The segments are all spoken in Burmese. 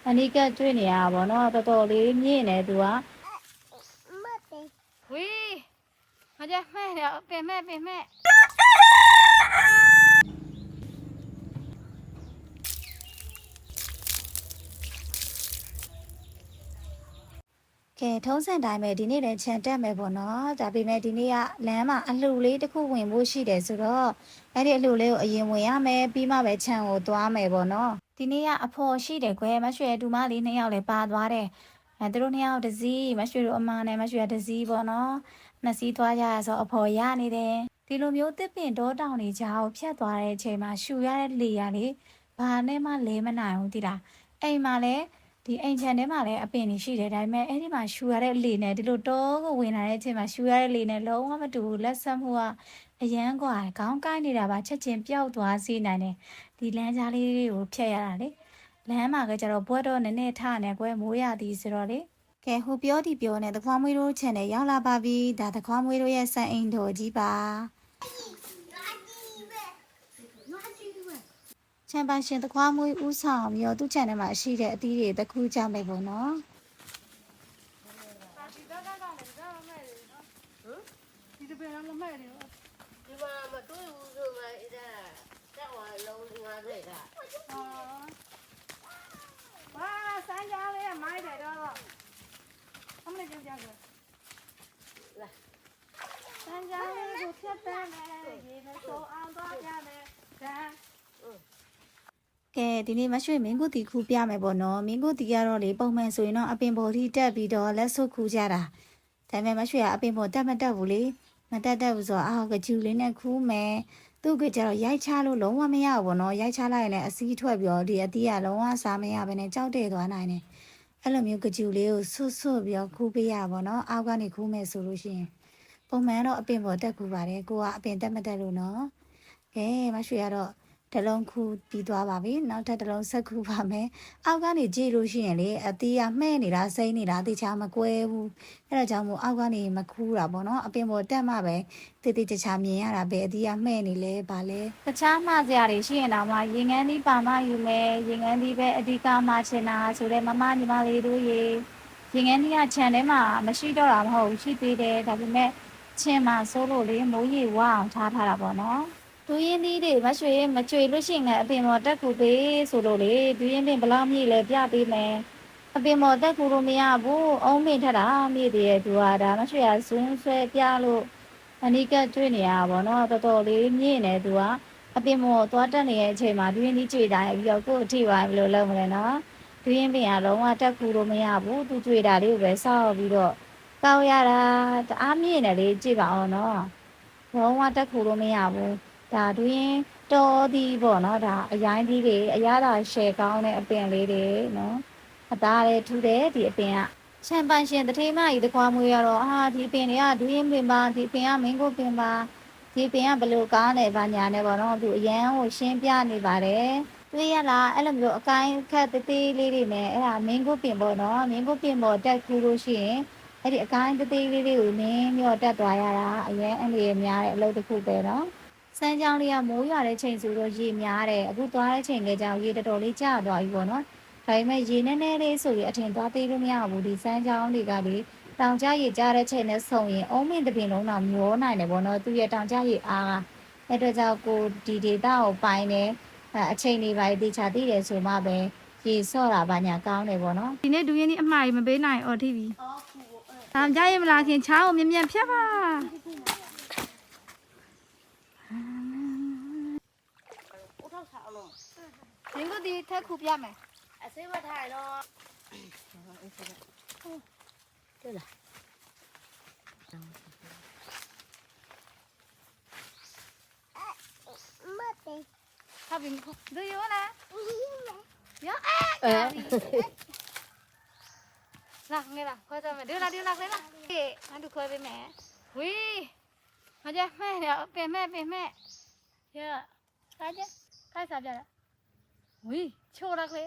အနိကတွေ့နေရပါဘောနော်တော်တော်လေးမြင့်နေသူကဝီးမကြမဲ့တော့ပင်မဲ့ကဲထုံးစံတိုင်းပဲဒီနေ့လည်းခြံတက်မယ်ပေါ့နော်ဒါပေမဲ့ဒီနေ့ကလမ်းမှာအလှူလေးတစ်ခုဝင်ဖို့ရှိတယ်ဆိုတော့အဲ့ဒီအလှူလေးကိုအရင်ဝင်ရမယ်ပြီးမှပဲခြံကိုသွားမယ်ပေါ့နော်ဒီနေ့ကအဖော်ရှိတယ်ကွယ်မရွှေတူမလေး2ယောက်လည်းပါသွားတယ်သူတို့2ယောက်တစ်စီးမရွှေတို့အမနဲ့မရွှေတစ်စီးပေါ့နော်နှစ်စီးသွားကြရဆိုအဖော်ရနေတယ်ဒီလိုမျိုးတစ်ပင်တောတောင်တွေကြားကိုဖြတ်သွားတဲ့အချိန်မှာရှူရတဲ့လေရလေဘာနဲ့မှလဲမနိုင်ဘူးတိလားအိမ်မှာလည်းဒီအိမ်ချန်ထဲမှာလည်းအပင်တွေရှိတယ်ဒါပေမဲ့အဲ့ဒီမှာရှူရတဲ့လေနဲ့ဒီလိုတောကိုဝင်လာတဲ့အချိန်မှာရှူရတဲ့လေနဲ့လုံးဝမတူဘူးလက်ဆက်မှုကအရန်กว่าခေါင်းကိုင်းနေတာပါချက်ချင်းပျောက်သွားစေနိုင်တယ်ဒီလမ်းကြားလေးတွေကိုဖြတ်ရတာလေလမ်းမှာကကြတော့ဘွက်တော့နည်းနည်းထနေကွယ်မိုးရသည်ဆိုတော့လေကဲဟိုပြောဒီပြောနေသခွားမွေးတို့ channel ရောက်လာပါပြီဒါသခွားမွေးတို့ရဲ့စံအိမ်တော်ကြီးပါချမ်ပန်ရှင်သခွားမွေးဦးဆောင်ပြီးတော့သူ့ channel မှာရှိတဲ့အသီးတွေတစ်ခုကြမယ်ပေါ့နော်ဒီတပင်လည်းမဲ့တယ်ဒီမှာမတွေ့ဘူးဆိုမှအဲ့ဒါတက်သွားလုံး50က哇，三家嘞买的了，他们就这样子。来，三家嘞就贴单嘞，你们说按多少钱嘞？ကဲဒီနေ့မရွှေမင်းကိုတီခူပြမယ်ပေါ့နော်မင်းကိုတီကတော့လေပုံမှန်ဆိုရင်တော့အပင်ပေါ်ထိတက်ပြီးတော့လက်ဆုပ်ခူကြတာဒါပေမဲ့မရွှေကအပင်ပေါ်တက်မတက်ဘူးလေမတက်ဘူးဆိုတော့အာကကျူလေးနဲ့ခူးမယ်သူ့ကကြတော့ရိုက်ချလို့လုံးဝမရဘူးပေါ့နော်ရိုက်ချလိုက်ရင်လည်းအစီးထွက်ပြီးတော့ဒီအသီးကလုံးဝစားမရဘဲနဲ့ကြောက်တဲ့သွားနိုင်တယ်အဲ့လိုမျိုးကကျူလေးကိုဆွတ်ပြီးတော့ခူးပေးရပါတော့အောက်ကနေခူးမယ်ဆိုလို့ရှိရင်ပုံမှန်တော့အပင်ပေါ်တက်ခူးပါတယ်ကိုကအပင်တက်မတက်လို့နော်ကဲမရွှေကတော့တလုံးခူးပြီးသွားပါပြီနောက်ထပ်တလုံးဆက်ခူးပါမယ်အောက်ကနေကြည့်လို့ရှိရင်လေအသီးကမှဲ့နေတာစိမ့်နေတာတေချာမကွဲဘူးအဲ့ဒါကြောင့်မို့အောက်ကနေမခူးတာပေါ့နော်အပင်ပေါ်တက်မှပဲတေချာမြင်ရတာပဲအသီးကမှဲ့နေလဲဗာလဲတခြားမှစရာတွေရှိရင်တော့မှရင်ငန်းသီးပါမယူမယ်ရင်ငန်းသီးပဲအဓိကမှချင်တာဆိုတဲ့မမညီမလေးတို့ရေရင်ငန်းသီးကခြံထဲမှာမရှိတော့တာမဟုတ်ရှိသေးတယ်ဒါပေမဲ့ချင်းမှာစိုးလို့လေမိုးရေဝအောင်ထားတာပေါ့နော်ဒူးရင်သီးတွေမရွှေမကြွေလို့ရှိရင်အပင်ပေါ်တက်ကူပေးဆိုလို့လေဒူးရင်ပင်ဘလောက်မြည်လဲပြပေးမယ်အပင်ပေါ်တက်ကူလို့မရဘူးအုံးပင်ထက်တာမြည်တယ်သူကဒါမရွှေကဇွန်းဆွဲပြလို့အနိကတွေ့နေရပါတော့တော်တော်လေးမြင့်နေသူကအပင်ပေါ်သွားတက်နေတဲ့အချိန်မှာဒူးရင်သီးကြွေတာပြီးတော့ကို့အထိပါဘယ်လိုလုပ်မလဲနော်ဒူးရင်ပင်ကလုံးဝတက်ကူလို့မရဘူးသူကြွေတာလေးကိုပဲစောက်ပြီးတော့ကောက်ရတာတအားမြင့်နေလေကြည့်ပါအောင်နော်လုံးဝတက်ကူလို့မရဘူးဒါဒူးရင်တော်ဒီပေါ့နော်ဒါအရိုင်းကြီးတွေအရသာရှယ်ကောင်းတဲ့အပင်လေးတွေနော်အသားလေးထူတယ်ဒီအပင်ကချမ်ပန်ရှင်တထေးမကြီးတခွားမွေးရတော့ဒီပင်တွေကဒူးရင်ပင်ပါဒီပင်ကမင်းကိုပင်ပါဒီပင်ကဘလို့ကားနေပါညာနေပေါ့နော်သူအရန်ကိုရှင်းပြနေပါတယ်တွေ့ရလားအဲ့လိုမျိုးအကိုင်းခက်သေးသေးလေးတွေနဲ့အဲ့ဒါမင်းကိုပင်ပေါ့နော်မင်းကိုပင်ပေါ်တက်ခူးလို့ရှိရင်အဲ့ဒီအကိုင်းသေးသေးလေးတွေကိုနင်းမြော့တက်သွားရတာအရန်အန္တရာယ်များတဲ့အလုပ်တစ်ခုပဲနော်စမ်းကြောင်းလေးကမိုးရွာတဲ့ချိန်ဆိုတော့ရေများတယ်အခုသွားတဲ့ချိန်လေးကြောင့်ရေတော်တော်လေးကျသွားပြီပေါ့နော်ဒါပေမဲ့ရေနည်းနည်းလေးဆိုရင်အထင်သွားသေးလို့မရဘူးဒီစမ်းကြောင်းတွေကလေတောင်ကျရေကျတဲ့ချိန်နဲ့ဆုံရင်အုံးမင်းတစ်ပင်လုံးတော့မျောနိုင်တယ်ပေါ့နော်သူရဲ့တောင်ကျရေအားကအဲ့တော့ကြောင့်ကိုဒီဒေတာကိုပိုင်းနေအချိန်လေးပါတေချာသိတယ်ဆိုမှပဲရေဆော့တာပါညာကောင်းတယ်ပေါ့နော်ဒီနေ့ဒူးရင်ဒီအမှားကြီးမပေးနိုင်အော်ထိပြီတောင်ကျရေမလာခင်ချားကိုမြင်မြင်ဖြတ်ပါမင်းတို့ဒီထက်ခုပြမယ်အစိမထိုင်တော့တွေ့လားမတေးဟာဘင်းဒူယောလားယောလာငယ်လာခွဲကြမယ်ဒီလာခဲလာဟေးငါတို့ခွဲပေးမယ်ဝီးမကြမဲ့တော့ပင်မဲ့ယောစားကြခိုက်စားပြလားဝီးချိုးလိုက်လေ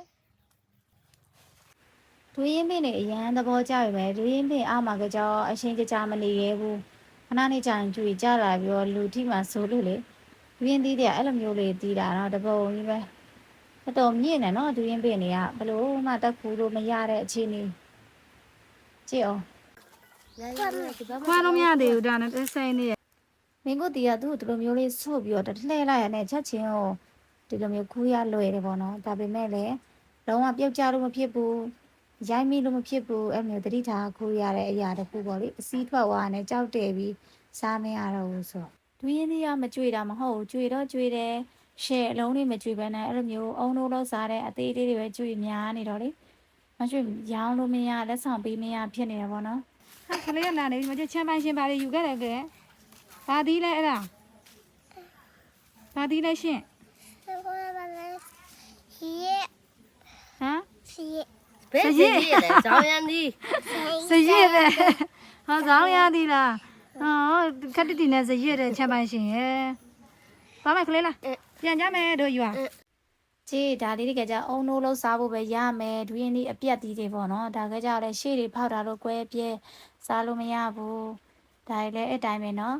ဒူးရင်ပင်နဲ့အရန်သဘောကျပြီပဲဒူးရင်ပင်အောက်မှာကြောအရှင်းကြမနေရဲဘူးခဏနေကြရင်ကြွေကြလာပြီးတော့လူထိမှဆိုလို့လေဒူ ဒူရင်တီးတဲ့အဲ့လိုမျိုးလေးတီးတာတော့တပုံကြီးပဲတော်မြင့်နေနော်ဒူရင်ပင်တွေကဘလို့မှတက်ခူလို့မရတဲ့အခြေအနေကြည့်အောင် ခွာလို့မရသေးဘူးဒါနဲ့စိမ့်နေရ မင်းကိုတီးကသူ့ဒီလိုမျိုးလေးဆုတ်ပြီးတော့လှည့်လိုက်ရတဲ့ချက်ချင်းကိုဒီလိုမျိုးခူးရလွယ်တယ်ပေါ့နော်ဒါပေမဲ့လည်းလုံးဝပြုတ်ကြလို့မဖြစ်ဘူးရိုက်မိလို့မဖြစ်ဘူးအဲ့မျိုးတတိထားခူးရတဲ့အရာတစ်ခုပေါ့လေအစည်းထွက်သွားတယ်ကြောက်တယ်ပြီးစားမရတော့ဘူးဆိုဒူရင်တီးကမကြွေတာမဟုတ်ဘူးကြွေတော့ကြွေတယ်ရှယ်အလုံးလေးမကြွေဘဲနဲ့အဲ့လိုမျိုးအုံလို့လောက်စားတဲ့အသေးလေးတွေပဲကြွေများနေတော့လေမကြွေရောင်းလို့မရလက်ဆောင်ပေးမရဖြစ်နေတယ်ပေါ့နော် ဟာကလေးကနာနေပြီမချမ်းပိုင်းရှင်ပါလေယူခဲ့တယ်ကဲဘာသီးလဲအဲ့ဒါဘာသီးလဲရှင်ဟမ် ဘယ်စရည်လဲဇောင်းရန်ဒီ စရည်တဲ့ဟာဇောင်းရသည်လားဟောခက်တီနဲ့စရည်တဲ့ချမ်းပိုင်းရှင်ရဲ့ဘာမကလေးလားပြန်ကြမယ်တို့ယူอ่ะ ကြည့်ဒါလေးတွေကကြအုံနိုးလို့စားဖို့ပဲရမယ်ဒူရင်လေးအပြက်တီးတွေပေါ့နော်ဒါကကြလည်းရှေ့တွေဖောက်တာလို့ကွဲပြဲစားလို့မရဘူးဒါလည်းအဲ့တိုင်းပဲနော်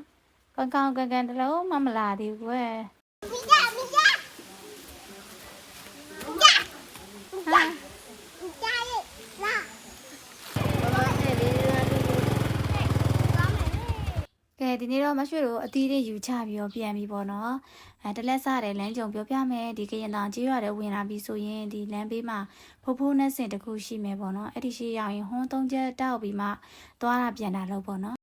ကောင်းကောင်းကန်တလုံးမလာသေးဘူးကွယ်ကဲဒီနေ့တော့မရွှေတို့အသီးတွေယူချပြီးတော့ပြန်ပြီပေါ့နော်တလက်စားတယ်လမ်းကြုံပြောပြမယ်ဒီကရင်တောင်ကြီးရွာတဲ့ဝင်လာပြီးဆိုရင်ဒီလမ်းဘေးမှာဖိုးဖိုးနဲ့စင်တစ်ခုရှိမယ်ပေါ့နော်အဲ့ဒီရှိရောက်ရင်ဟွန်းသုံးချက်တောက်ပြီးမှသွားတာပြန်တာလို့ပေါ့နော်